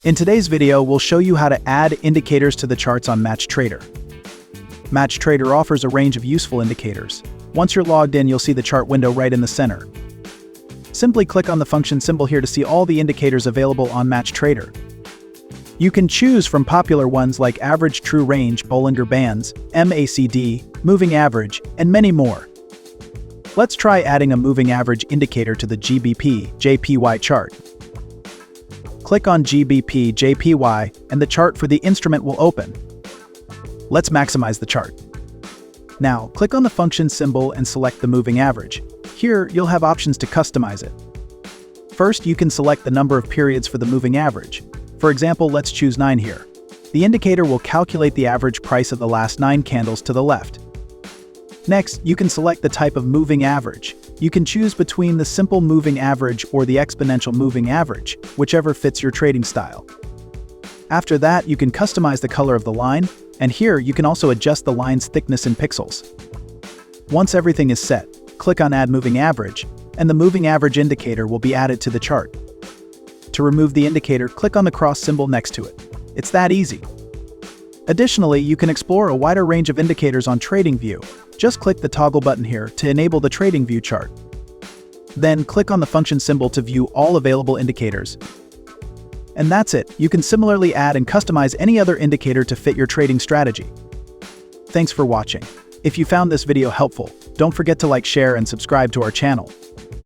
In today's video, we'll show you how to add indicators to the charts on MatchTrader. MatchTrader offers a range of useful indicators. Once you're logged in, you'll see the chart window right in the center. Simply click on the function symbol here to see all the indicators available on MatchTrader. You can choose from popular ones like Average True Range, Bollinger Bands, MACD, Moving Average, and many more. Let's try adding a moving average indicator to the GBP/JPY chart. Click on GBP/JPY and the chart for the instrument will open. Let's maximize the chart. Now, click on the function symbol and select the moving average. Here, you'll have options to customize it. First, you can select the number of periods for the moving average. For example, let's choose 9 here. The indicator will calculate the average price of the last 9 candles to the left. Next, you can select the type of moving average. You can choose between the simple moving average or the exponential moving average, whichever fits your trading style. After that, you can customize the color of the line, and here you can also adjust the line's thickness in pixels. Once everything is set, click on Add Moving Average, and the moving average indicator will be added to the chart. To remove the indicator, click on the cross symbol next to it. It's that easy. Additionally, you can explore a wider range of indicators on TradingView. Just click the toggle button here to enable the TradingView chart. Then click on the function symbol to view all available indicators. And that's it. You can similarly add and customize any other indicator to fit your trading strategy. Thanks for watching. If you found this video helpful, don't forget to like, share, and subscribe to our channel.